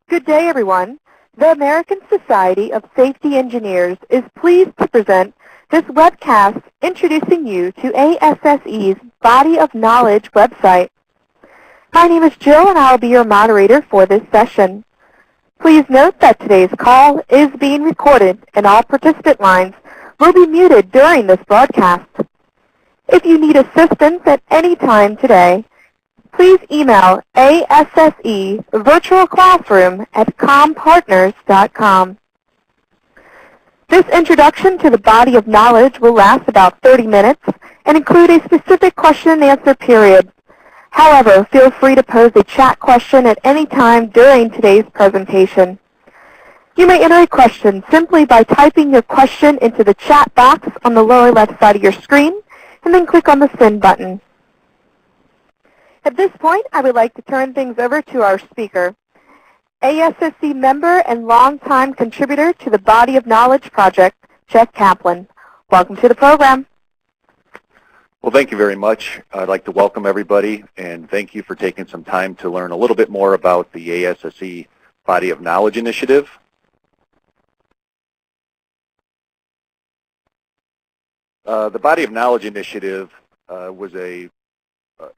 Good day, everyone. The American Society of Safety Engineers is pleased to present this webcast introducing you to ASSE's Body of Knowledge website. My name is Jill, and I'll be your moderator for this session. Please note that today's call is being recorded, and all participant lines will be muted during this broadcast. If you need assistance at any time today, please email ASSE Virtual Classroom at compartners.com. This introduction to the body of knowledge will last about 30 minutes and include a specific question and answer period. However, feel free to pose a chat question at any time during today's presentation. You may enter a question simply by typing your question into the chat box on the lower left side of your screen and then click on the send button. At this point, I would like to turn things over to our speaker, ASSE member and longtime contributor to the Body of Knowledge Project, Jeff Kaplan. Welcome to the program. Well, thank you very much. I'd like to welcome everybody, and thank you for taking some time to learn a little bit more about the ASSE Body of Knowledge Initiative. The Body of Knowledge Initiative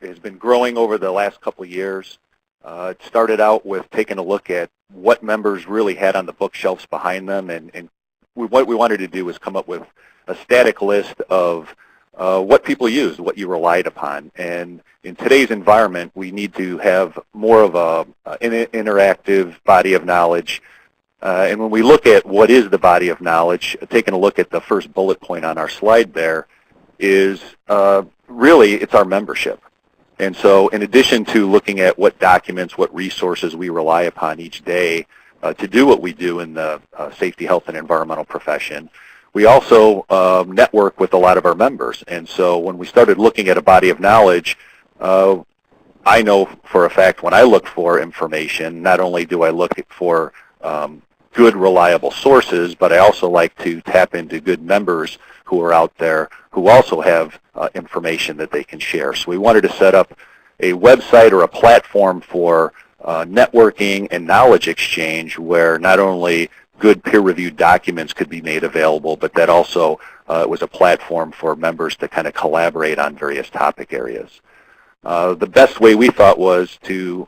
has been growing over the last couple of years. It started out with taking a look at what members really had on the bookshelves behind them, and what we wanted to do was come up with a static list of what people used, what you relied upon. And in today's environment, we need to have more of an interactive body of knowledge. And when we look at what is the body of knowledge, taking a look at the first bullet point on our slide there is really it's our membership. And so in addition to looking at what documents, what resources we rely upon each day to do what we do in the safety, health, and environmental profession, we also network with a lot of our members. And so when we started looking at a body of knowledge, I know for a fact when I look for information, not only do I look for good, reliable sources, but I also like to tap into good members who are out there who also have information that they can share. So we wanted to set up a website or a platform for networking and knowledge exchange where not only good peer-reviewed documents could be made available, but that also was a platform for members to kind of collaborate on various topic areas. The best way we thought was to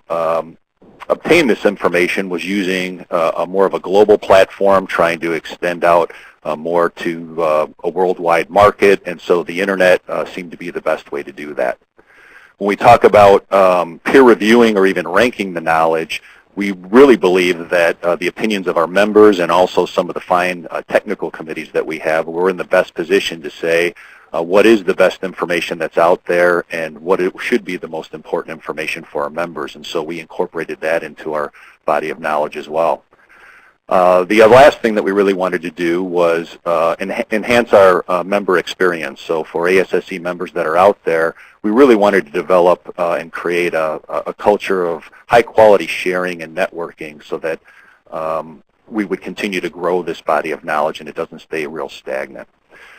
obtain this information was using more of a global platform, trying to extend out more to a worldwide market, and so the internet seemed to be the best way to do that. When we talk about peer reviewing or even ranking the knowledge, we really believe that the opinions of our members and also some of the fine technical committees that we have, we're in the best position to say what is the best information that's out there and what it should be the most important information for our members. And so we incorporated that into our body of knowledge as well. The last thing that we really wanted to do was enhance our member experience. So for ASSE members that are out there, we really wanted to develop and create a culture of high-quality sharing and networking so that we would continue to grow this body of knowledge and it doesn't stay real stagnant.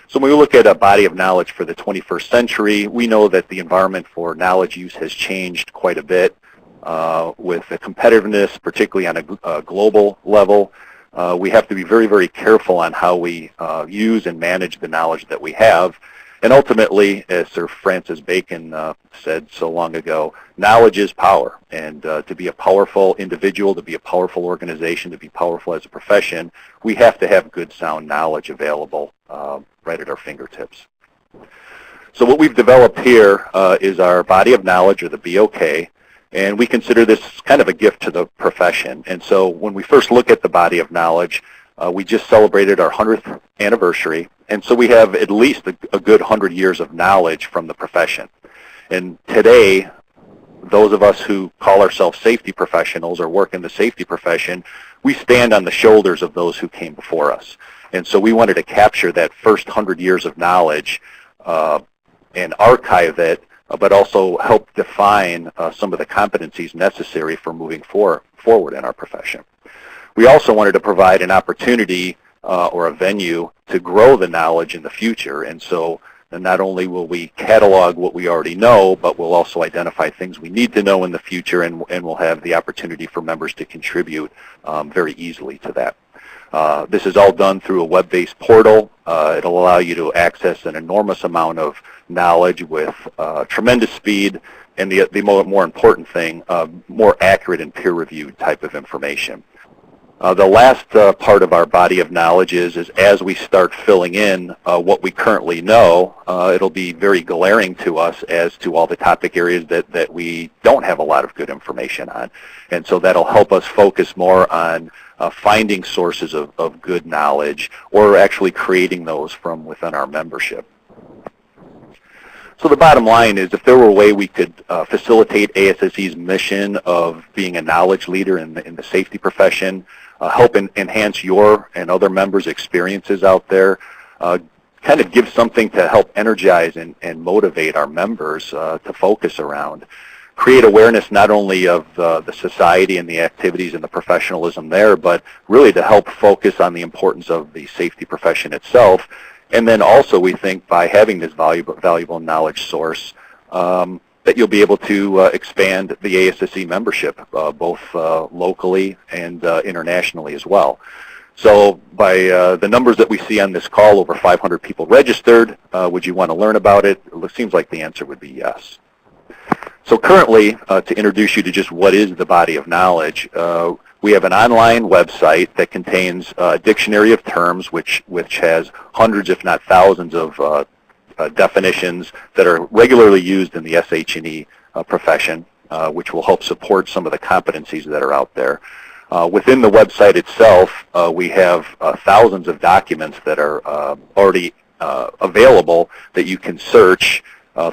So when we look at a body of knowledge for the 21st century, we know that the environment for knowledge use has changed quite a bit with the competitiveness, particularly on a global level. We have to be very, very careful on how we use and manage the knowledge that we have. And ultimately, as Sir Francis Bacon said so long ago, knowledge is power. And to be a powerful individual, to be a powerful organization, to be powerful as a profession, we have to have good, sound knowledge available right at our fingertips. So what we've developed here is our body of knowledge, or the BOK, and we consider this kind of a gift to the profession. And so when we first look at the body of knowledge, we just celebrated our 100th anniversary, and so we have at least a good 100 years of knowledge from the profession. And today, those of us who call ourselves safety professionals or work in the safety profession, we stand on the shoulders of those who came before us. And so we wanted to capture that first 100 years of knowledge and archive it, but also help define some of the competencies necessary for moving forward in our profession. We also wanted to provide an opportunity or a venue to grow the knowledge in the future. And so And not only will we catalog what we already know, but we'll also identify things we need to know in the future, and we'll have the opportunity for members to contribute very easily to that. This is all done through a web-based portal. It'll allow you to access an enormous amount of knowledge with tremendous speed, and the more important thing, more accurate and peer-reviewed type of information. The last part of our body of knowledge is as we start filling in what we currently know, it'll be very glaring to us as to all the topic areas that we don't have a lot of good information on. And so that'll help us focus more on finding sources of good knowledge, or actually creating those from within our membership. So the bottom line is, if there were a way we could facilitate ASSE's mission of being a knowledge leader in the safety profession, help enhance your and other members' experiences out there, kind of give something to help energize and motivate our members to focus around, create awareness not only of the society and the activities and the professionalism there, but really to help focus on the importance of the safety profession itself. And then also, we think by having this valuable knowledge source, that you'll be able to expand the ASSE membership, both locally and internationally as well. So by the numbers that we see on this call, over 500 people registered, would you want to learn about it? It seems like the answer would be yes. So currently, to introduce you to just what is the body of knowledge, we have an online website that contains a dictionary of terms which has hundreds, if not thousands, of definitions that are regularly used in the SH&E profession, which will help support some of the competencies that are out there. Within the website itself, we have thousands of documents that are already available that you can search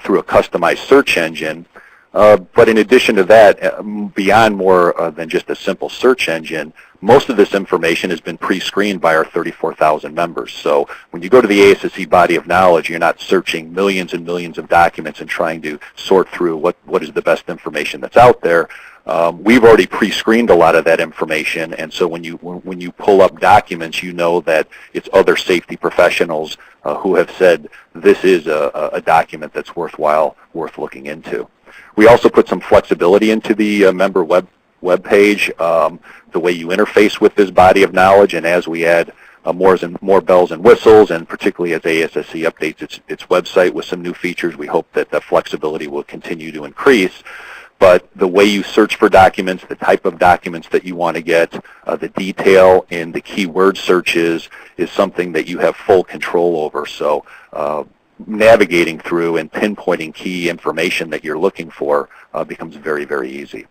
through a customized search engine. But in addition to that, beyond more than just a simple search engine, most of this information has been pre-screened by our 34,000 members. So when you go to the ASSE body of knowledge, you're not searching millions and millions of documents and trying to sort through what is the best information that's out there. We've already pre-screened a lot of that information, and so when you pull up documents, you know that it's other safety professionals who have said this is a document that's worth looking into. We also put some flexibility into the member web page, the way you interface with this body of knowledge, and as we add more bells and whistles, and particularly as ASSE updates its website with some new features, we hope that the flexibility will continue to increase. But the way you search for documents, the type of documents that you want to get, the detail in the keyword searches is something that you have full control over. So navigating through and pinpointing key information that you're looking for becomes very, very easy.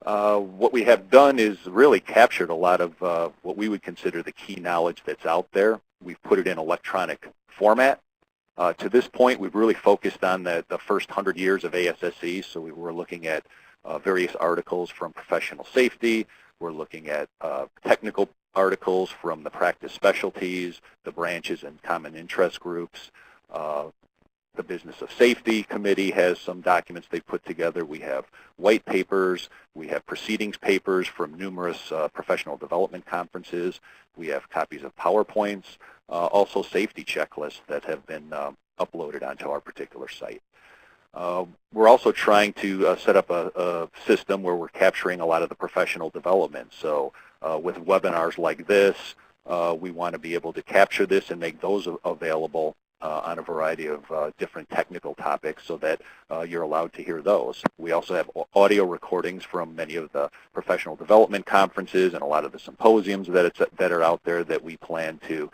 What we have done is really captured a lot of what we would consider the key knowledge that's out there. We've put it in electronic format. To this point, we've really focused on the first 100 years of ASSE, so we were looking at various articles from professional safety. We're looking at technical articles from the practice specialties, the branches and common interest groups. The Business of Safety Committee has some documents they put together. We have white papers. We have proceedings papers from numerous professional development conferences. We have copies of PowerPoints, also safety checklists that have been uploaded onto our particular site. We're also trying to set up a system where we're capturing a lot of the professional development. So with webinars like this, we want to be able to capture this and make those available on a variety of different technical topics so that you're allowed to hear those. We also have audio recordings from many of the professional development conferences and a lot of the symposiums that are out there that we plan to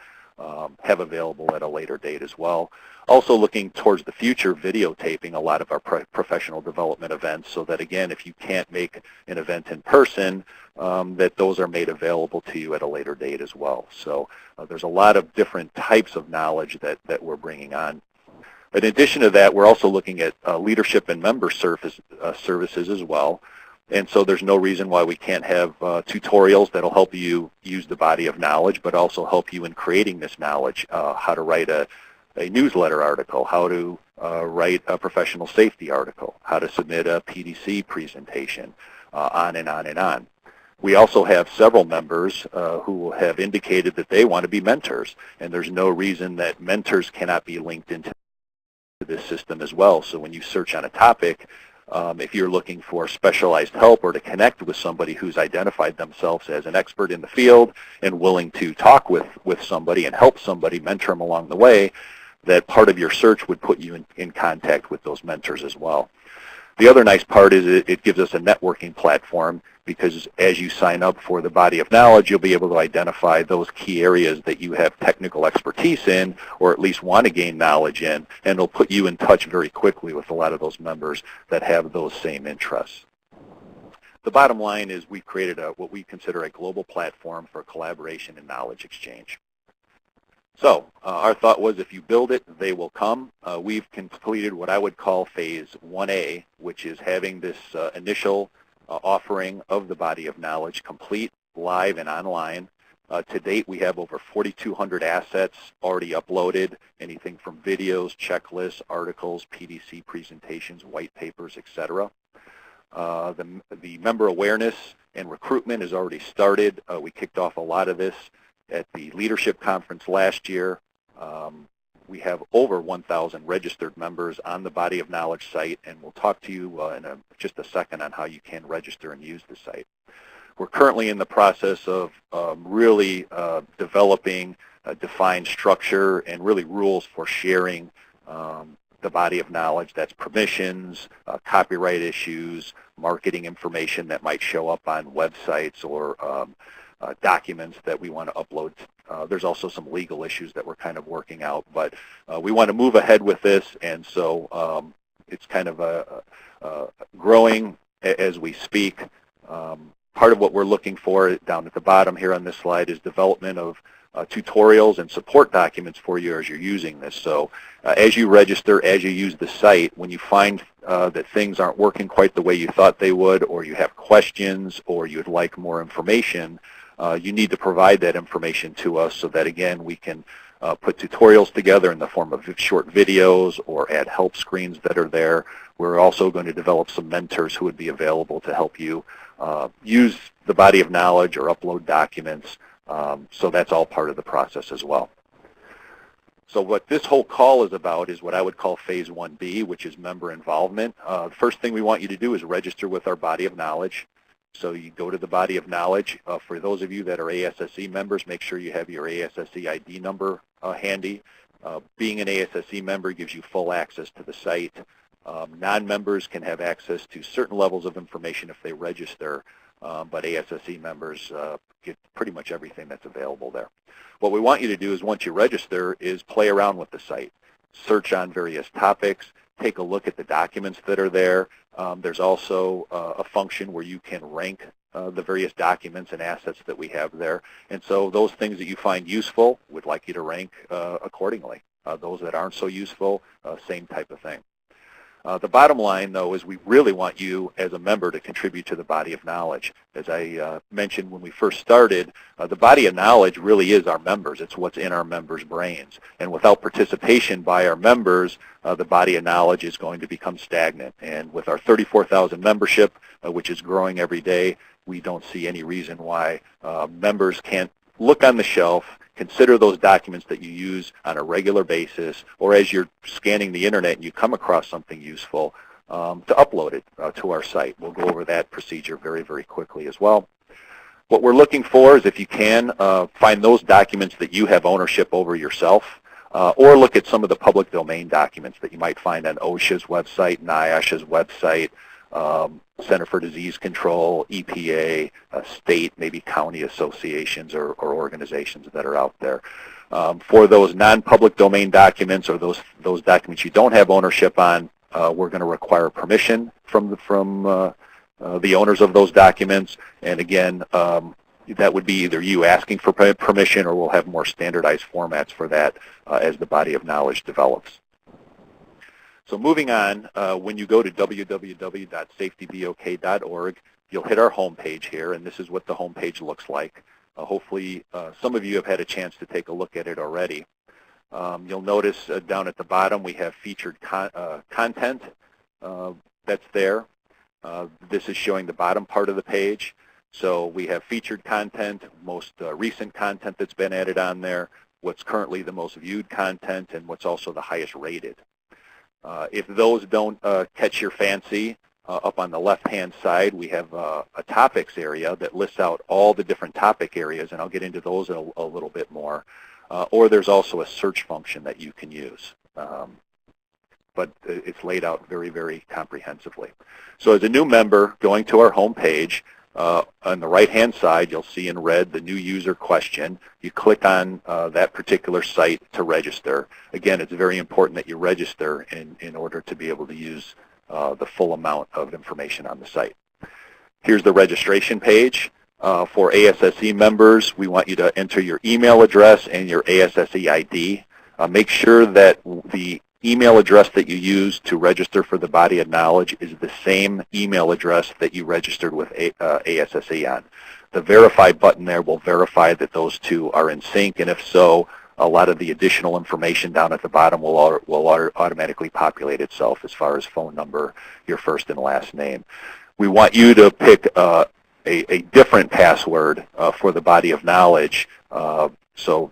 have available at a later date as well. Also looking towards the future, videotaping a lot of our professional development events so that, again, if you can't make an event in person, that those are made available to you at a later date as well. So there's a lot of different types of knowledge that we're bringing on. In addition to that, we're also looking at leadership and member services as well. And so there's no reason why we can't have tutorials that'll help you use the body of knowledge, but also help you in creating this knowledge, how to write a newsletter article, how to write a professional safety article, how to submit a PDC presentation, on and on and on. We also have several members who have indicated that they want to be mentors, and there's no reason that mentors cannot be linked into this system as well. So when you search on a topic, if you're looking for specialized help or to connect with somebody who's identified themselves as an expert in the field and willing to talk with somebody and help somebody, mentor them along the way, that part of your search would put you in contact with those mentors as well. The other nice part is it gives us a networking platform, because as you sign up for the body of knowledge, you'll be able to identify those key areas that you have technical expertise in, or at least want to gain knowledge in, and it'll put you in touch very quickly with a lot of those members that have those same interests. The bottom line is we've created what we consider a global platform for collaboration and knowledge exchange. So our thought was, if you build it, they will come. We've completed what I would call phase 1A, which is having this initial offering of the body of knowledge complete, live, and online. To date, we have over 4,200 assets already uploaded, anything from videos, checklists, articles, PDC presentations, white papers, etc. The member awareness and recruitment has already started. We kicked off a lot of this at the leadership conference last year. We have over 1,000 registered members on the Body of Knowledge site, and we'll talk to you in just a second on how you can register and use the site. We're currently in the process of really developing a defined structure and really rules for sharing the body of knowledge. That's permissions, copyright issues, marketing information that might show up on websites, or documents that we want to upload. There's also some legal issues that we're kind of working out, but we want to move ahead with this, and so it's kind of growing as we speak. Part of what we're looking for down at the bottom here on this slide is development of tutorials and support documents for you as you're using this. So as you register, as you use the site, when you find that things aren't working quite the way you thought they would, or you have questions, or you'd like more information, you need to provide that information to us so that, again, we can put tutorials together in the form of short videos or add help screens that are there. We're also going to develop some mentors who would be available to help you use the body of knowledge or upload documents. So that's all part of the process as well. So what this whole call is about is what I would call phase 1B, which is member involvement. The first thing we want you to do is register with our body of knowledge. So you go to the body of knowledge. For those of you that are ASSE members, make sure you have your ASSE ID number handy. Being an ASSE member gives you full access to the site. Non-members can have access to certain levels of information if they register, but ASSE members get pretty much everything that's available there. What we want you to do is, once you register, is play around with the site. Search on various topics. Take a look at the documents that are there. There's also a function where you can rank the various documents and assets that we have there. And so those things that you find useful, we'd like you to rank accordingly. Those that aren't so useful, same type of thing. The bottom line, though, is we really want you as a member to contribute to the body of knowledge. As I mentioned when we first started, the body of knowledge really is our members. It's what's in our members' brains. And without participation by our members, the body of knowledge is going to become stagnant. And with our 34,000 membership, which is growing every day, we don't see any reason why members can't look on the shelf, consider those documents that you use on a regular basis, or as you're scanning the internet and you come across something useful, to upload it to our site. We'll go over that procedure very, very quickly as well. What we're looking for is, if you can, find those documents that you have ownership over yourself, or look at some of the public domain documents that you might find on OSHA's website, NIOSH's website, Center for Disease Control, EPA, state, maybe county associations or organizations that are out there. For those non-public domain documents, or those documents you don't have ownership on, we're going to require permission from the owners of those documents. And again, that would be either you asking for permission, or we'll have more standardized formats for that as the body of knowledge develops. So moving on, when you go to www.safetybok.org, you'll hit our homepage here, and this is what the homepage looks like. Hopefully, some of you have had a chance to take a look at it already. You'll notice down at the bottom we have featured content that's there. This is showing the bottom part of the page. So we have featured content, most recent content that's been added on there, what's currently the most viewed content, and what's also the highest rated. If those don't catch your fancy, up on the left-hand side, we have a topics area that lists out all the different topic areas, and I'll get into those a little bit more. Or there's also a search function that you can use. But it's laid out very, very comprehensively. So as a new member, going to our home page, on the right-hand side, you'll see in red the new user question. You click on that particular site to register. Again, it's very important that you register in order to be able to use the full amount of information on the site. Here's the registration page. For ASSE members, we want you to enter your email address and your ASSE ID. Make sure that the email address that you use to register for the body of knowledge is the same email address that you registered with ASSE on. The verify button there will verify that those two are in sync, and if so, a lot of the additional information down at the bottom will automatically populate itself as far as phone number, your first and last name. We want you to pick a different password for the body of knowledge. So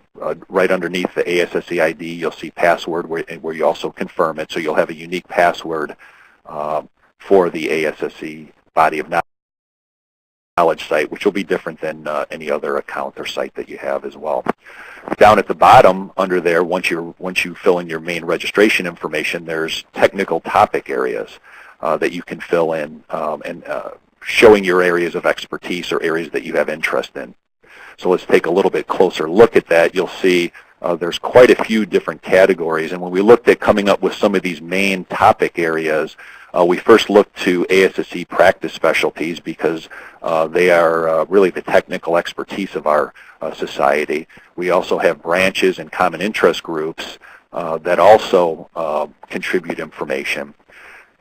right underneath the ASSE ID, you'll see password where you also confirm it. So you'll have a unique password for the ASSE body of knowledge site, which will be different than any other account or site that you have as well. Down at the bottom under there, once you fill in your main registration information, there's technical topic areas that you can fill in and showing your areas of expertise or areas that you have interest in. So let's take a little bit closer look at that. You'll see there's quite a few different categories, and when we looked at coming up with some of these main topic areas, we first looked to ASSE practice specialties because they are really the technical expertise of our society. We also have branches and common interest groups that also contribute information.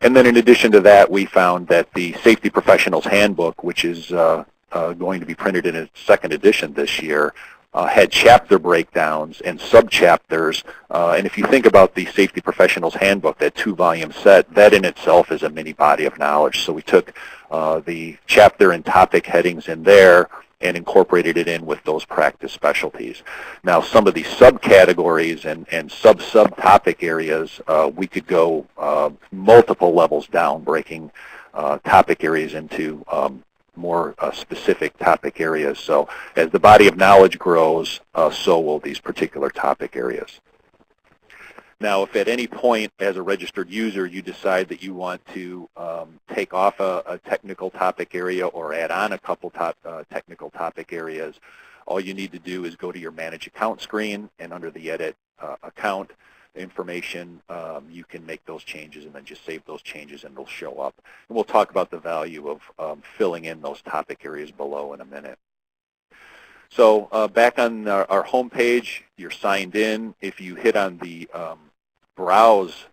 And then in addition to that, we found that the Safety Professionals Handbook, which is going to be printed in its second edition this year, had chapter breakdowns and subchapters. And if you think about the Safety Professionals Handbook, that 2-volume set, that in itself is a mini body of knowledge. So we took the chapter and topic headings in there and incorporated it in with those practice specialties. Now, some of the subcategories and sub-topic areas, we could go multiple levels down, breaking topic areas into more specific topic areas. So as the body of knowledge grows, so will these particular topic areas. Now, if at any point as a registered user you decide that you want to take off a technical topic area or add on a couple technical topic areas, all you need to do is go to your Manage Account screen, and under the Edit Account information, you can make those changes and then just save those changes and they'll show up. And we'll talk about the value of filling in those topic areas below in a minute. So back on our home page, you're signed in. If you hit on the Browse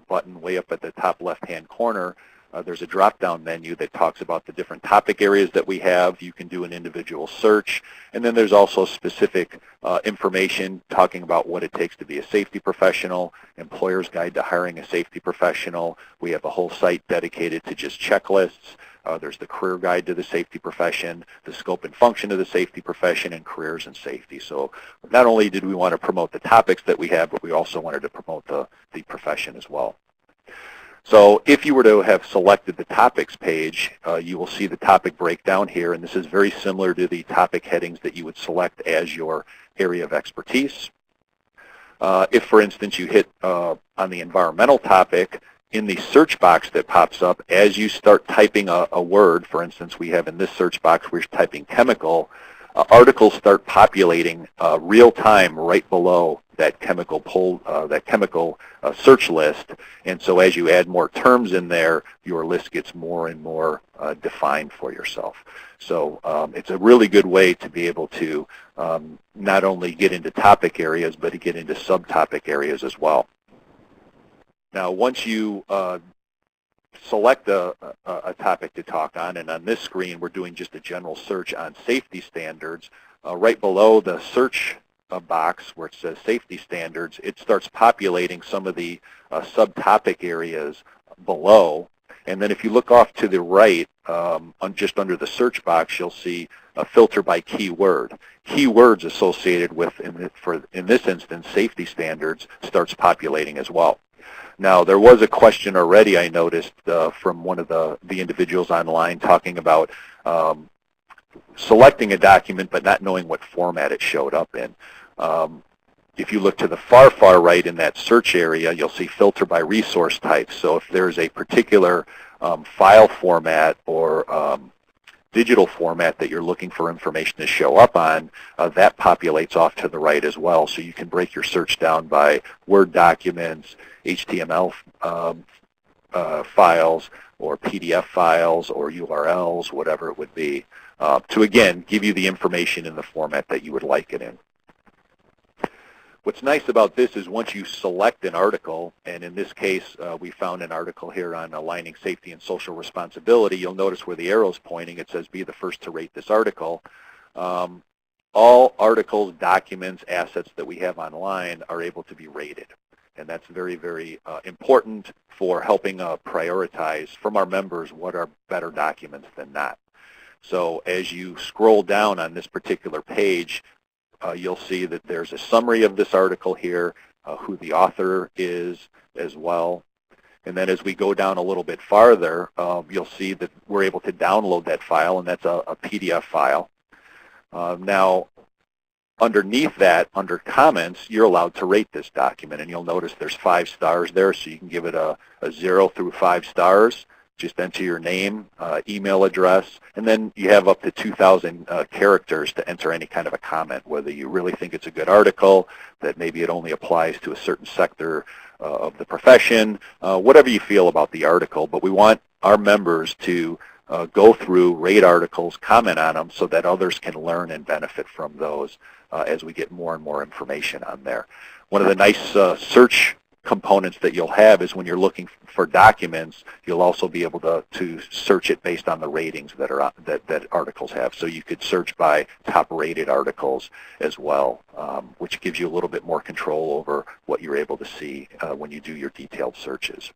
button way up at the top left-hand corner, there's a drop-down menu that talks about the different topic areas that we have. You can do an individual search. And then there's also specific information talking about what it takes to be a safety professional, Employer's Guide to Hiring a Safety Professional. We have a whole site dedicated to just checklists. There's the career guide to the safety profession, the scope and function of the safety profession, and careers in safety. So not only did we want to promote the topics that we have, but we also wanted to promote the profession as well. So if you were to have selected the topics page, you will see the topic breakdown here, and this is very similar to the topic headings that you would select as your area of expertise. If, for instance, you hit on the environmental topic, in the search box that pops up, as you start typing a word, for instance, we have in this search box, we're typing chemical, articles start populating real time right below that chemical search list. And so as you add more terms in there, your list gets more and more defined for yourself. So it's a really good way to be able to not only get into topic areas, but to get into subtopic areas as well. Now, once you select a topic to talk on, and on this screen we're doing just a general search on safety standards, right below the search box where it says safety standards, it starts populating some of the subtopic areas below And then if you look off to the right, just under the search box, you'll see a filter by keyword. Keywords associated with, in this instance, safety standards starts populating as well. Now, there was a question already I noticed from one of the individuals online talking about selecting a document but not knowing what format it showed up in. If you look to the far right in that search area, you'll see filter by resource type. So if there's a particular file format or digital format that you're looking for information to show up on, that populates off to the right as well. So you can break your search down by Word documents, HTML files, or PDF files, or URLs, whatever it would be, to again give you the information in the format that you would like it in. What's nice about this is once you select an article, and in this case we found an article here on aligning safety and social responsibility, you'll notice where the arrow's pointing, it says be the first to rate this article. All articles, documents, assets that we have online are able to be rated. And that's very, very important for helping prioritize from our members what are better documents than not. So as you scroll down on this particular page, you'll see that there's a summary of this article here, who the author is as well. And then as we go down a little bit farther, you'll see that we're able to download that file, and that's a PDF file. Now, underneath that, under comments, you're allowed to rate this document, and you'll notice there's 5 stars there, so you can give it a 0 through 5 stars. Just enter your name, email address, and then you have up to 2,000 characters to enter any kind of a comment, whether you really think it's a good article, that maybe it only applies to a certain sector of the profession, whatever you feel about the article. But we want our members to go through, rate articles, comment on them so that others can learn and benefit from those as we get more and more information on there. One of the nice search components that you'll have is when you're looking for documents, you'll also be able to search it based on the ratings that articles have. So you could search by top rated articles as well, which gives you a little bit more control over what you're able to see when you do your detailed searches.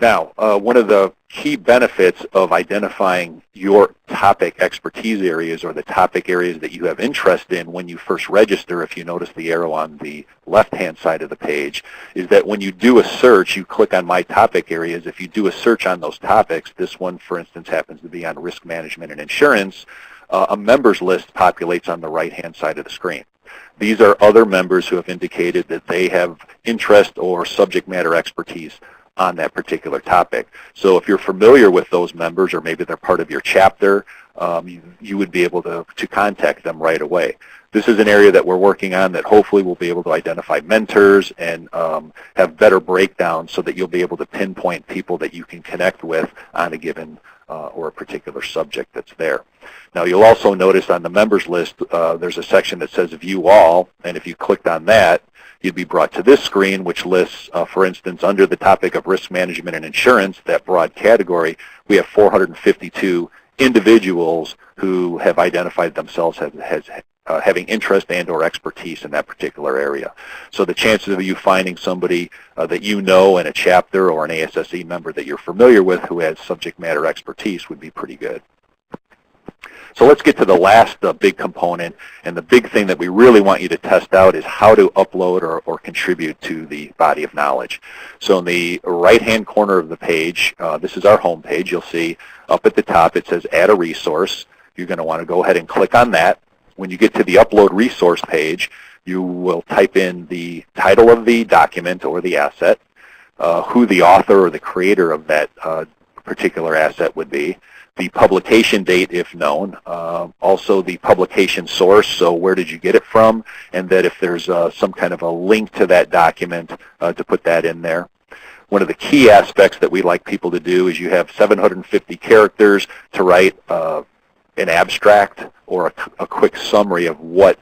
Now, one of the key benefits of identifying your topic expertise areas or the topic areas that you have interest in when you first register, if you notice the arrow on the left-hand side of the page, is that when you do a search, you click on My Topic Areas. If you do a search on those topics, this one, for instance, happens to be on risk management and insurance, a members list populates on the right-hand side of the screen. These are other members who have indicated that they have interest or subject matter expertise on that particular topic. So if you're familiar with those members, or maybe they're part of your chapter, you would be able to contact them right away. This is an area that we're working on that hopefully we'll be able to identify mentors and have better breakdowns so that you'll be able to pinpoint people that you can connect with on a given or a particular subject that's there. Now, you'll also notice on the members list there's a section that says View All, and if you clicked on that, you'd be brought to this screen, which lists, for instance, under the topic of risk management and insurance, that broad category, we have 452 individuals who have identified themselves as having interest and or expertise in that particular area. So the chances of you finding somebody that you know in a chapter or an ASSE member that you're familiar with who has subject matter expertise would be pretty good. So let's get to the last big component, and the big thing that we really want you to test out is how to upload or contribute to the body of knowledge. So in the right-hand corner of the page, this is our home page, you'll see up at the top it says Add a Resource. You're going to want to go ahead and click on that. When you get to the Upload Resource page, you will type in the title of the document or the asset, who the author or the creator of that particular asset would be, the publication date if known, also the publication source, so where did you get it from, and that if there's some kind of a link to that document to put that in there. One of the key aspects that we like people to do is you have 750 characters to write an abstract or a quick summary of what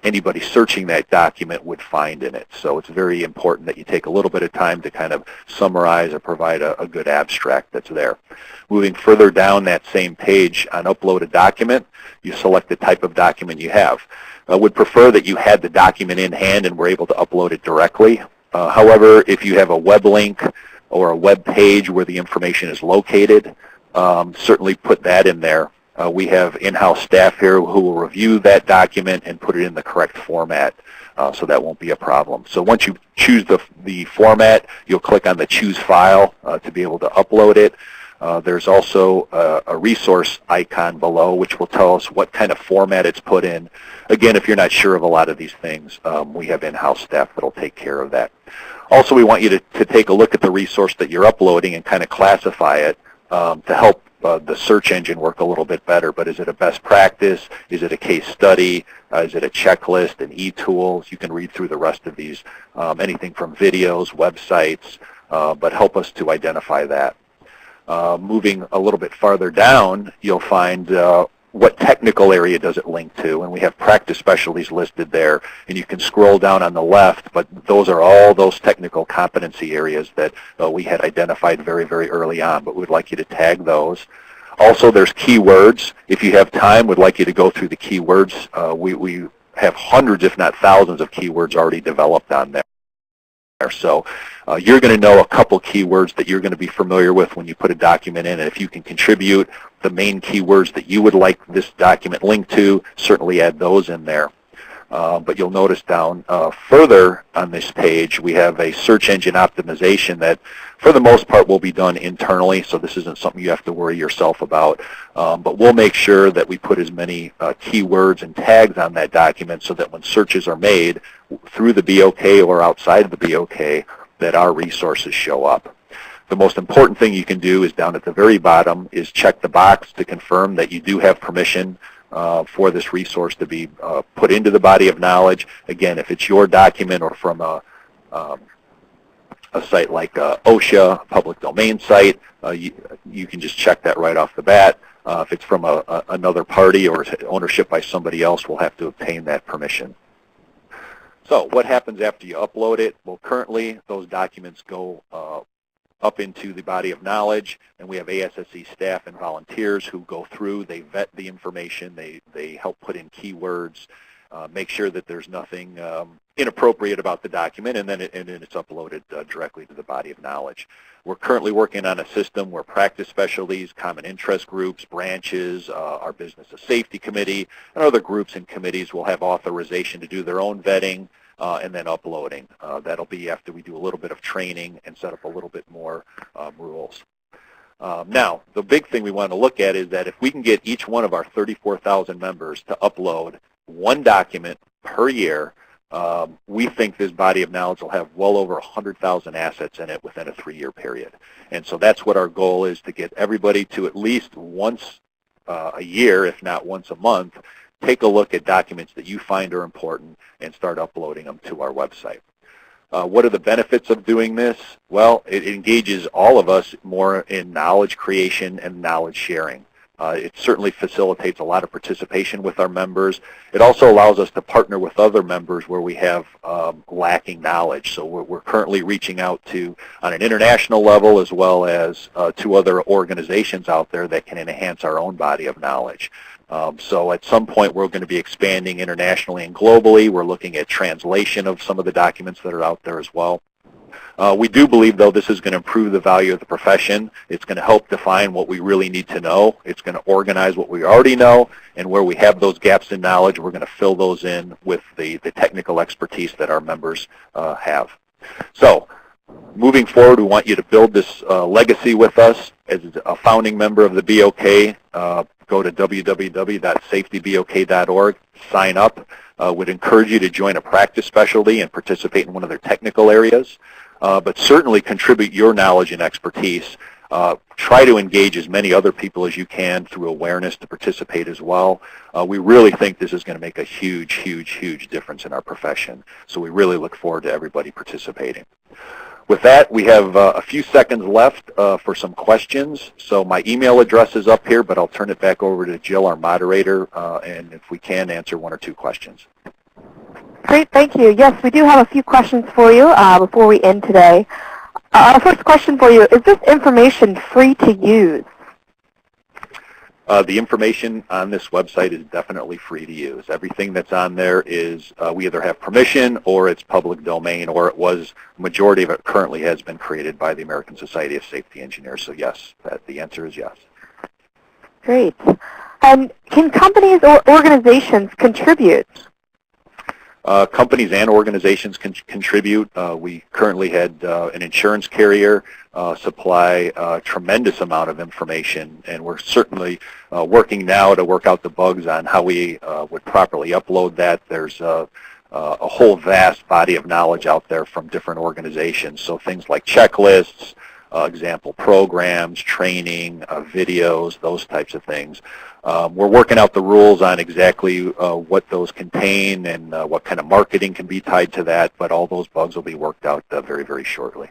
anybody searching that document would find in it. So it's very important that you take a little bit of time to kind of summarize or provide a good abstract that's there. Moving further down that same page on Upload a Document, you select the type of document you have. I would prefer that you had the document in hand and were able to upload it directly. However, if you have a web link or a web page where the information is located, certainly put that in there. We have in-house staff here who will review that document and put it in the correct format, so that won't be a problem. So once you choose the format, you'll click on the Choose File to be able to upload it. There's also a resource icon below which will tell us what kind of format it's put in. Again, if you're not sure of a lot of these things, we have in-house staff that will take care of that. Also, we want you to take a look at the resource that you're uploading and kind of classify it to help the search engine work a little bit better. But is it a best practice? Is it a case study? Is it a checklist, an e-tool? You can read through the rest of these, anything from videos, websites, but help us to identify that. Moving a little bit farther down, you'll find what technical area does it link to, and we have practice specialties listed there, and you can scroll down on the left, but those are all those technical competency areas that we had identified very, very early on, but we'd like you to tag those. Also, there's keywords. If you have time, we'd like you to go through the keywords. We have hundreds, if not thousands, of keywords already developed on there. So you're going to know a couple keywords that you're going to be familiar with when you put a document in, and if you can contribute the main keywords that you would like this document linked to, certainly add those in there. But you'll notice down further on this page, we have a search engine optimization that for the most part will be done internally, so this isn't something you have to worry yourself about. But we'll make sure that we put as many keywords and tags on that document so that when searches are made through the BOK or outside of the BOK, that our resources show up. The most important thing you can do is down at the very bottom is check the box to confirm that you do have permission for this resource to be put into the body of knowledge. Again, if it's your document or from a site like OSHA, a public domain site, you can just check that right off the bat. If it's from another party or ownership by somebody else, we'll have to obtain that permission. So what happens after you upload it? Well, currently those documents go up into the body of knowledge, and we have ASSE staff and volunteers who go through, they vet the information, they help put in keywords, make sure that there's nothing inappropriate about the document, and then it's uploaded directly to the body of knowledge. We're currently working on a system where practice specialties, common interest groups, branches, our business of safety committee, and other groups and committees will have authorization to do their own vetting and then uploading. That'll be after we do a little bit of training and set up a little bit more rules. Now, the big thing we want to look at is that if we can get each one of our 34,000 members to upload one document per year, we think this body of knowledge will have well over 100,000 assets in it within a 3-year period. And so that's what our goal is, to get everybody to at least once a year, if not once a month, take a look at documents that you find are important and start uploading them to our website. What are the benefits of doing this? Well, it engages all of us more in knowledge creation and knowledge sharing. It certainly facilitates a lot of participation with our members. It also allows us to partner with other members where we have lacking knowledge. So we're currently reaching out to, on an international level, as well as to other organizations out there that can enhance our own body of knowledge. So at some point we're going to be expanding internationally and globally. We're looking at translation of some of the documents that are out there as well. We do believe, though, this is going to improve the value of the profession. It's going to help define what we really need to know. It's going to organize what we already know, and where we have those gaps in knowledge, we're going to fill those in with the technical expertise that our members have. So moving forward, we want you to build this legacy with us. As a founding member of the BOK, go to www.safetybok.org, sign up. Would encourage you to join a practice specialty and participate in one of their technical areas, but certainly contribute your knowledge and expertise. Try to engage as many other people as you can through awareness to participate as well. We really think this is going to make a huge, huge, huge difference in our profession, so we really look forward to everybody participating. With that, we have a few seconds left for some questions. So my email address is up here, but I'll turn it back over to Jill, our moderator, and if we can, answer 1 or 2 questions. Great, thank you. Yes, we do have a few questions for you before we end today. Our first question for you, is this information free to use? The information on this website is definitely free to use. Everything that's on there is we either have permission or it's public domain, or it was, the majority of it currently has been created by the American Society of Safety Engineers. So yes, the answer is yes. Great. And can companies or organizations contribute? Companies and organizations can contribute. We currently had an insurance carrier supply a tremendous amount of information, and we're certainly working now to work out the bugs on how we would properly upload that. There's a whole vast body of knowledge out there from different organizations, so things like checklists, example programs, training, videos, those types of things. We're working out the rules on exactly what those contain and what kind of marketing can be tied to that, but all those bugs will be worked out very, very shortly.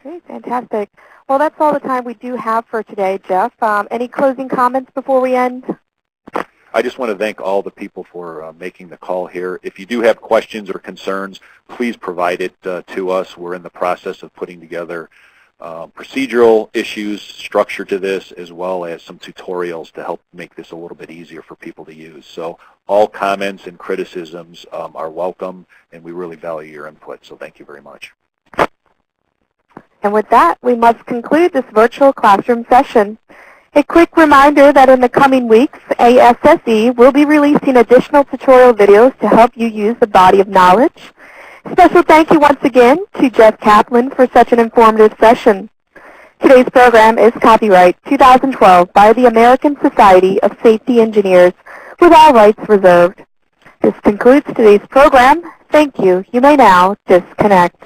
Great, fantastic. Well, that's all the time we do have for today, Jeff. Any closing comments before we end? I just want to thank all the people for making the call here. If you do have questions or concerns, please provide it to us. We're in the process of putting together procedural issues, structure to this, as well as some tutorials to help make this a little bit easier for people to use. So all comments and criticisms are welcome, and we really value your input. So thank you very much. And with that, we must conclude this virtual classroom session. A quick reminder that in the coming weeks, ASSE will be releasing additional tutorial videos to help you use the body of knowledge. Special thank you once again to Jeff Kaplan for such an informative session. Today's program is copyright 2012 by the American Society of Safety Engineers with all rights reserved. This concludes today's program. Thank you. You may now disconnect.